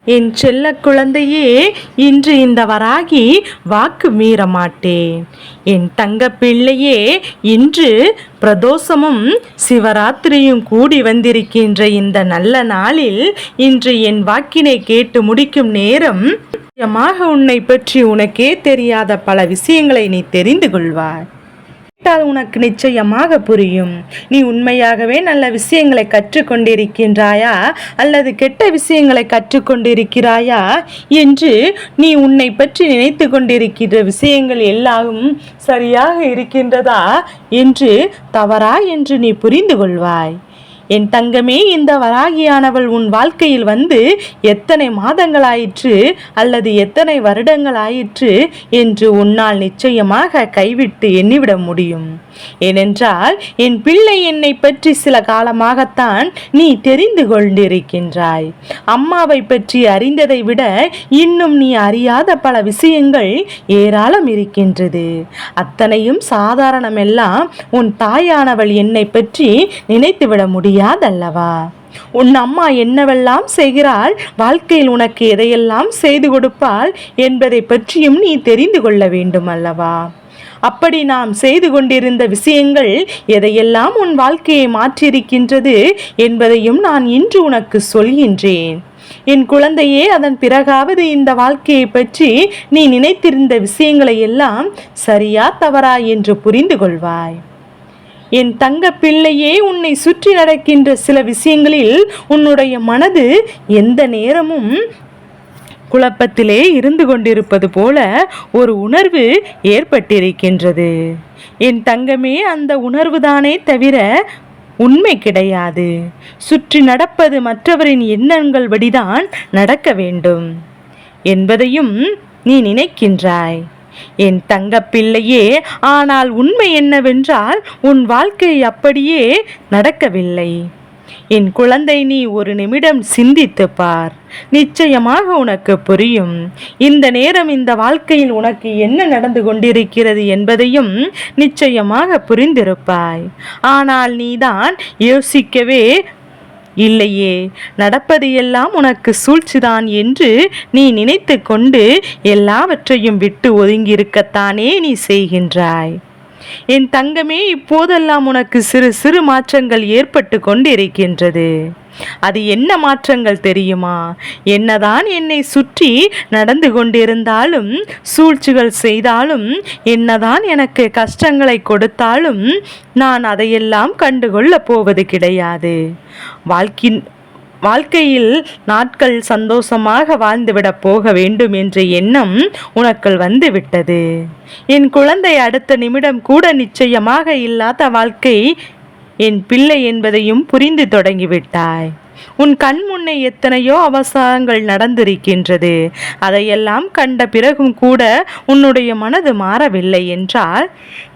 என் செல்ல குழந்தையே, இன்று இந்த வராகி வாக்கு மீற மாட்டேன். என் தங்க பிள்ளையே, இன்று பிரதோஷமும் சிவராத்திரியும் கூடி வந்திருக்கின்ற இந்த நல்ல நாளில் இன்று என் வாக்கினை கேட்டு முடிக்கும் நேரம். நிச்சயமாக உன்னை பற்றி உனக்கே தெரியாத பல விஷயங்களை நீ தெரிந்து கொள்வாய். உனக்கு நிச்சயமாக புரியும். நீ உண்மையாகவே நல்ல விஷயங்களை கற்றுக்கொண்டிருக்கின்றாயா அல்லது கெட்ட விஷயங்களை கற்றுக்கொண்டிருக்கிறாயா என்று நீ உன்னை பற்றி நினைத்து கொண்டிருக்கின்ற விஷயங்கள் எல்லாம் சரியாக இருக்கின்றதா என்று தவறா என்று நீ புரிந்து கொள்வாய். என் தங்கமே, இந்த வராகியானவள் உன் வாழ்க்கையில் வந்து எத்தனை மாதங்களாயிற்று அல்லது எத்தனை வருடங்களாயிற்று என்று உன்னால் நிச்சயமாக கைவிட்டு எண்ணிவிட முடியும். ஏனென்றால் என் பிள்ளை என்னை பற்றி சில காலமாகத்தான் நீ தெரிந்து கொண்டிருக்கின்றாய். அம்மாவை பற்றி அறிந்ததை விட இன்னும் நீ அறியாத பல விஷயங்கள் ஏராளம் இருக்கின்றது. அத்தனையும் சாதாரணமெல்லாம் உன் தாயானவள் என்னை பற்றி நினைத்துவிட முடியாதல்லவா? உன் அம்மா என்னவெல்லாம் செய்கிறாள், வாழ்க்கையில் உனக்கு எதையெல்லாம் செய்து கொடுப்பாள் என்பதை பற்றியும் நீ தெரிந்து கொள்ள வேண்டும் அல்லவா? அப்படி நாம் செய்து கொண்டிருந்த விஷயங்கள் எதையெல்லாம் உன் வாழ்க்கையை மாற்றியிருக்கின்றது என்பதையும் நான் இன்று உனக்கு சொல்கின்றேன். என் குழந்தையே, அதன் பிறகாவது இந்த வாழ்க்கையை பற்றி நீ நினைத்திருந்த விஷயங்களை எல்லாம் சரியா தவறா என்று புரிந்து கொள்வாய். என் தங்க பிள்ளையே, உன்னை சுற்றி நடக்கின்ற சில விஷயங்களில் உன்னுடைய மனது எந்த நேரமும் குழப்பத்திலே இருந்து கொண்டிருப்பது போல ஒரு உணர்வு ஏற்பட்டிருக்கின்றது. என் தங்கமே, அந்த உணர்வுதானே தவிர உண்மை கிடையாது. சுற்றி நடப்பது மற்றவரின் எண்ணங்கள் படிதான் நடக்க வேண்டும் என்பதையும் நீ நினைக்கின்றாய் என் தங்க பிள்ளையே. ஆனால் உண்மை என்னவென்றால் உன் வாழ்க்கை அப்படியே நடக்கவில்லை. என் குழந்தை, நீ ஒரு நிமிடம் சிந்தித்து பார். நிச்சயமாக உனக்கு புரியும். இந்த நேரம் இந்த வாழ்க்கையில் உனக்கு என்ன நடந்து கொண்டிருக்கிறது என்பதையும் நிச்சயமாக புரிந்திருப்பாய். ஆனால் நீதான் யோசிக்கவே இல்லையே. நடப்பது எல்லாம் உனக்கு சூழ்ச்சிதான் என்று நீ நினைத்து கொண்டு எல்லாவற்றையும் விட்டு ஒதுங்கியிருக்கத்தானே நீ செய்கின்றாய். என் தங்கமே, இப்போதெல்லாம் உனக்கு சிறு சிறு மாற்றங்கள் ஏற்பட்டு கொண்டிருக்கின்றது. அது என்ன மாற்றங்கள் தெரியுமா? என்னதான் என்னை சுற்றி நடந்து கொண்டிருந்தாலும், சூழ்ச்சிகள் செய்தாலும், என்னதான் எனக்கு கஷ்டங்களை கொடுத்தாலும் நான் அதையெல்லாம் கண்டுகொள்ளப் போவது கிடையாது. வாழ்க்கையில் நாட்கள் சந்தோஷமாக வாழ்ந்துவிடப் போக வேண்டும் என்ற எண்ணம் உனக்குள் வந்துவிட்டது. என் குழந்தை, அடுத்த நிமிடம் கூட நிச்சயமாக இல்லாத வாழ்க்கை என் பிள்ளை என்பதையும் புரிந்து தொடங்கிவிட்டாய். உன் கண் முன்னே எத்தனையோ அவசரங்கள் நடந்திருக்கின்றது. அதையெல்லாம் கண்ட பிறகும் கூட உன்னுடைய மனது மாறவில்லை என்றால்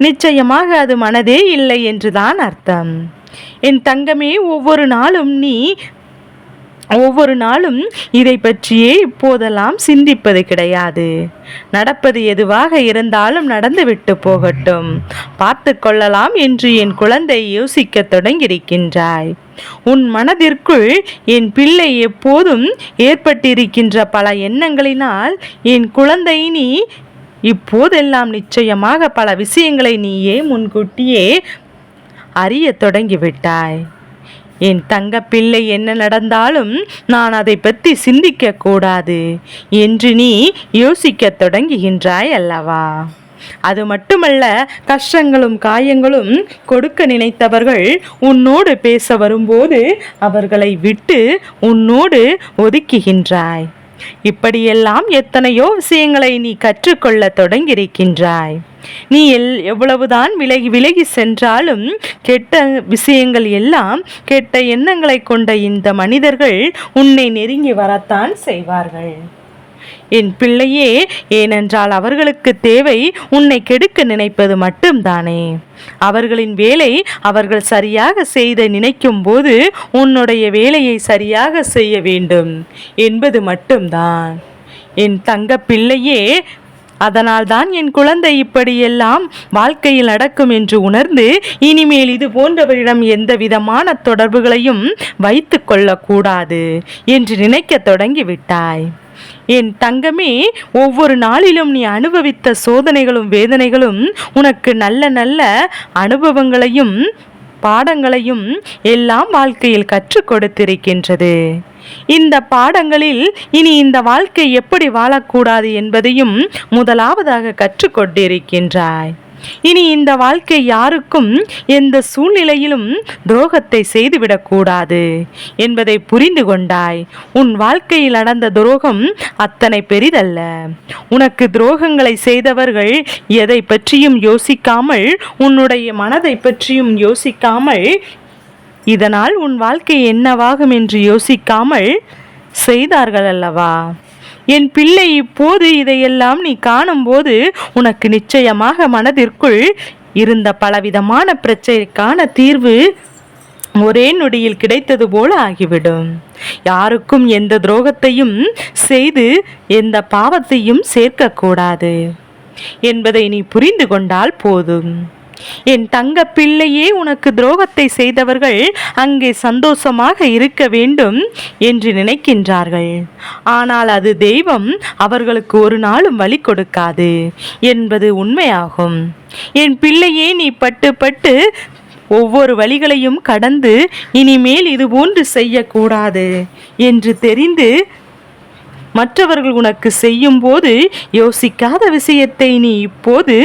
நிச்சயமாக அது மனதே இல்லை என்றுதான் அர்த்தம். என் தங்கமே, ஒவ்வொரு நாளும் இதை பற்றியே இப்போதெல்லாம் சிந்திப்பது கிடையாது. நடப்பது எதுவாக இருந்தாலும் நடந்துவிட்டு போகட்டும், பார்த்து கொள்ளலாம் என்று என் குழந்தை யோசிக்க தொடங்கியிருக்கின்றாய். உன் மனதிற்குள் என் பிள்ளை எப்போதும் ஏற்பட்டிருக்கின்ற பல எண்ணங்களினால் என் குழந்தை, நீ இப்போதெல்லாம் நிச்சயமாக பல விஷயங்களை நீயே முன்கூட்டியே அறிய தொடங்கிவிட்டாய். என் தங்க பிள்ளை, என்ன நடந்தாலும் நான் அதை பற்றி சிந்திக்க கூடாது என்று நீ யோசிக்க தொடங்குகின்றாய் அல்லவா? அது மட்டுமல்ல, கஷ்டங்களும் காயங்களும் கொடுக்க நினைத்தவர்கள் உன்னோடு பேச வரும்போது அவர்களை விட்டு உன்னோடு ஒதுக்குகின்றாய். இப்படியெல்லாம் எத்தனையோ விஷயங்களை நீ கற்றுக்கொள்ள தொடங்கியிருக்கின்றாய். நீ எவ்வளவுதான் விலகி சென்றாலும் கெட்ட விஷயங்கள் எல்லாம், கெட்ட எண்ணங்களை கொண்ட இந்த மனிதர்கள் உன்னை நெருங்கி வரத்தான் செய்வார்கள் என் பிள்ளையே. ஏனென்றால் அவர்களுக்கு தேவை உன்னை கெடுக்க நினைப்பது மட்டும்தானே. அவர்களின் வேலை அவர்கள் சரியாக செய்த நினைக்கும் போது உன்னுடைய வேலையை சரியாக செய்ய வேண்டும் என்பது மட்டும்தான். என் தங்க பிள்ளையே, அதனால்தான் என் குழந்தை இப்படியெல்லாம் வாழ்க்கையில் நடக்கும் என்று உணர்ந்து இனிமேல் இது போன்றவரிடம் எந்த விதமான தொடர்புகளையும் வைத்து கொள்ளக்கூடாது என்று நினைக்க தொடங்கிவிட்டாய். என் தங்கமே, ஒவ்வொரு நாளிலும் நீ அனுபவித்த சோதனைகளும் வேதனைகளும் உனக்கு நல்ல நல்ல அனுபவங்களையும் பாடங்களையும் எல்லாம் வாழ்க்கையில் கற்றுக் கொடுத்திருக்கின்றது. இந்த பாடங்களில் இனி இந்த வாழ்க்கை எப்படி வாழக்கூடாது என்பதையும் முதலாவதாக கற்றுக்கொண்டிருக்கின்றாய். இனி இந்த வாழ்க்கை யாருக்கும் எந்த சூழ்நிலையிலும் துரோகத்தை செய்துவிடக்கூடாது என்பதை புரிந்து கொண்டாய். உன் வாழ்க்கையில் நடந்த துரோகம் அத்தனை பெரிதல்ல. உனக்கு துரோகங்களை செய்தவர்கள் எதை பற்றியும் யோசிக்காமல், உன்னுடைய மனதை பற்றியும் யோசிக்காமல், இதனால் உன் வாழ்க்கை என்னவாகும் என்று யோசிக்காமல் செய்தார்கள் அல்லவா? என் பிள்ளை, இப்போது இதையெல்லாம் நீ காணும்போது உனக்கு நிச்சயமாக மனதிற்குள் இருந்த பலவிதமான பிரச்சனைக்கான தீர்வு ஒரே நொடியில் கிடைத்தது போல ஆகிவிடும். யாருக்கும் எந்த துரோகத்தையும் செய்து எந்த பாவத்தையும் சேர்க்கக்கூடாது என்பதை நீ புரிந்து கொண்டால் போதும். என் தங்க பிள்ளையே, உனக்கு துரோகத்தை செய்தவர்கள் அங்கே சந்தோஷமாக இருக்க வேண்டும் என்று நினைக்கின்றார்கள். ஆனால் அது தெய்வம் அவர்களுக்கு ஒரு நாளும் வழி கொடுக்காது என்பது உண்மையாகும். என் பிள்ளையே, நீ பட்டு பட்டு ஒவ்வொரு வழிகளையும் கடந்து இனிமேல் இதுபோன்று செய்யக்கூடாது என்று தெரிந்து மற்றவர்கள் உனக்கு செய்யும் போது யோசிக்காத விஷயத்தை நீ இப்போது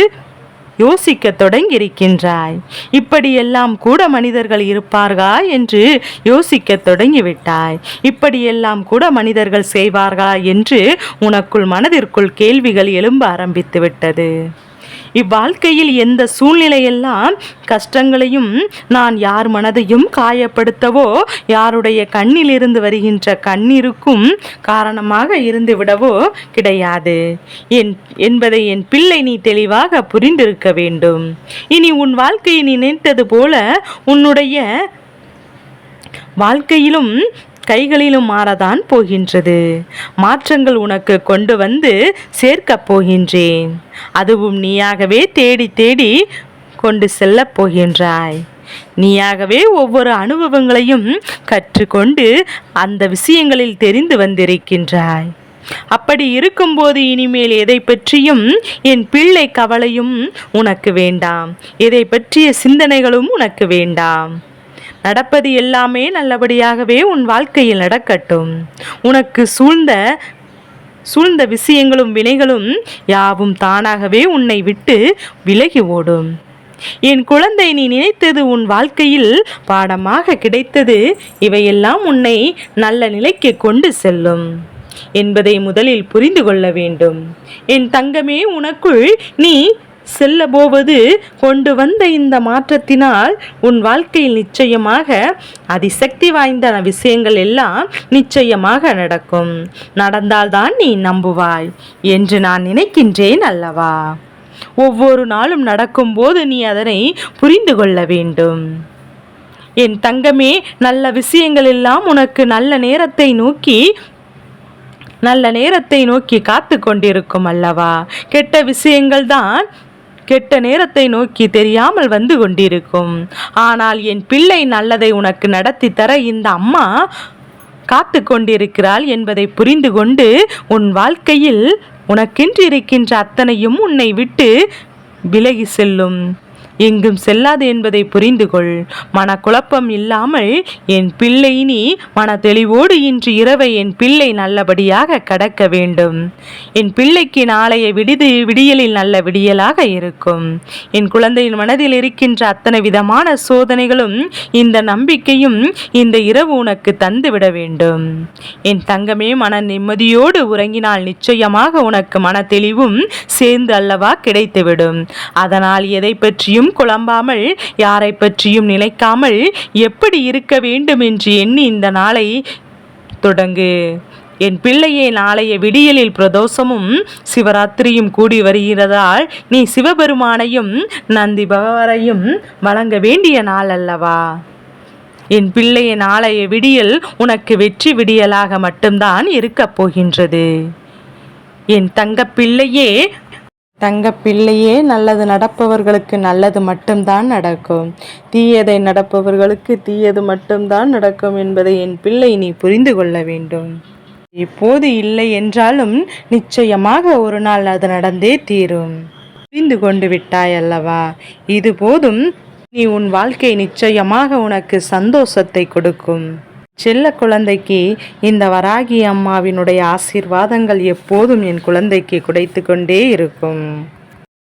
யோசிக்க தொடங்கியிருக்கின்றாய். இப்படியெல்லாம் கூட மனிதர்கள் இருப்பார்களா என்று யோசிக்க தொடங்கிவிட்டாய். இப்படியெல்லாம் கூட மனிதர்கள் செய்வார்களா என்று உனக்குள் மனதிற்குள் கேள்விகள் எழும்ப ஆரம்பித்து விட்டது. இவ்வாழ்க்கையில் எந்த சூழ்நிலையெல்லாம் கஷ்டங்களையும் நான் யார் மனதையும் காயப்படுத்தவோ, யாருடைய கண்ணிலிருந்து வருகின்ற கண்ணீருக்கும் காரணமாக இருந்து விடவோ கிடையாது என்பதை என் பிள்ளை நீ தெளிவாக புரிந்திருக்க வேண்டும். இனி உன் வாழ்க்கையை நினைத்தது போல உன்னுடைய வாழ்க்கையிலும் கைகளிலும் மாறதான் போகின்றது. மாற்றங்கள் உனக்கு கொண்டு வந்து சேர்க்கப் போகின்றேன். அதுவும் நீயாகவே தேடி தேடி கொண்டு செல்லப் போகின்றாய். நீயாகவே ஒவ்வொரு அனுபவங்களையும் கற்றுக்கொண்டு அந்த விஷயங்களில் தெரிந்து வந்திருக்கின்றாய். அப்படி இருக்கும்போது இனிமேல் எதை பற்றியும் என் பிள்ளை கவலையும் உனக்கு வேண்டாம். எதை பற்றிய சிந்தனைகளும் உனக்கு வேண்டாம். நடப்பது எல்லாமே நல்லபடியாகவே உன் வாழ்க்கையில் நடக்கட்டும். உனக்கு சூழ்ந்த விஷயங்களும் வினைகளும் யாவும் தானாகவே உன்னை விட்டு விலகி ஓடும். என் குழந்தை, நீ நினைத்தது உன் வாழ்க்கையில் பாடமாக கிடைத்தது. இவையெல்லாம் உன்னை நல்ல நிலைக்கு கொண்டு செல்லும் என்பதை முதலில் புரிந்து கொள்ள வேண்டும். என் தங்கமே, உனக்குள் நீ செல்ல போவது கொண்டு வந்த இந்த மாற்றத்தினால் உன் வாழ்க்கையில் நிச்சயமாக அதிசக்தி வாய்ந்த விஷயங்கள் எல்லாம் நிச்சயமாக நடக்கும். நடந்தால்தான் நீ நம்புவாய் என்று நான் நினைக்கின்றேன் அல்லவா? ஒவ்வொரு நாளும் நடக்கும்போது நீ அதனை புரிந்து கொள்ள வேண்டும். என் தங்கமே, நல்ல விஷயங்கள் எல்லாம் உனக்கு நல்ல நேரத்தை நோக்கி காத்து கொண்டிருக்கும் அல்லவா? கெட்ட விஷயங்கள் தான் கெட்ட நேரத்தை நோக்கி தெரியாமல் வந்து கொண்டிருக்கும். ஆனால் என் பிள்ளை, நல்லதை உனக்கு நடத்தி தர இந்த அம்மா காத்து கொண்டிருக்கிறாள் என்பதை புரிந்து கொண்டு உன் வாழ்க்கையில் உனக்கென்று இருக்கின்ற அத்தனையும் உன்னை விட்டு விலகி செல்லும். எங்கும் செல்லாது என்பதை புரிந்து கொள். மனக்குழப்பம் இல்லாமல் என் பிள்ளை நீ மன தெளிவோடு இன்று இரவை என் பிள்ளை நல்லபடியாக கடக்க வேண்டும். என் பிள்ளைக்கு நாளைய விடியலில் நல்ல விடியலாக இருக்கும். என் குழந்தையின் மனதில் இருக்கின்ற அத்தனை விதமான சோதனைகளும் இந்த நம்பிக்கையும் இந்த இரவு உனக்கு தந்துவிட வேண்டும். என் தங்கமே, மன நிம்மதியோடு உறங்கினால் நிச்சயமாக உனக்கு மன தெளிவும் சேர்ந்து அல்லவா கிடைத்துவிடும். அதனால் எதை பற்றியும் குழம்பாமல், யாரை பற்றியும் நினைக்காமல் எப்படி இருக்க வேண்டும் என்று எண்ணி இந்த நாளை தொடங்கு. என் பிள்ளையை, நாளைய விடியலில் பிரதோஷமும் சிவராத்திரியும் கூடி வருகிறதால் நீ சிவபெருமானையும் நந்தி பகவானையும் வணங்க வேண்டிய நாள் அல்லவா? என் பிள்ளையை, நாளைய விடியல் உனக்கு வெற்றி விடியலாக மட்டும்தான் இருக்கப் போகின்றது. என் தங்க பிள்ளையே, தங்க பிள்ளையே, நல்லது நடப்பவர்களுக்கு நல்லது மட்டும்தான் நடக்கும், தீயதை நடப்பவர்களுக்கு தீயது மட்டும்தான் நடக்கும் என்பதை என் பிள்ளை நீ புரிந்து கொள்ள வேண்டும். இப்போது இல்லை என்றாலும் நிச்சயமாக ஒரு நாள் அது நடந்தே தீரும். புரிந்து கொண்டு விட்டாய் அல்லவா? இது போதும். நீ உன் வாழ்க்கை நிச்சயமாக உனக்கு சந்தோஷத்தை கொடுக்கும். செல்ல குழந்தைக்கு இந்த வராகி அம்மாவினுடைய ஆசீர்வாதங்கள் எப்போதும் என் குழந்தைக்கு கிடைத்து கொண்டே இருக்கும்.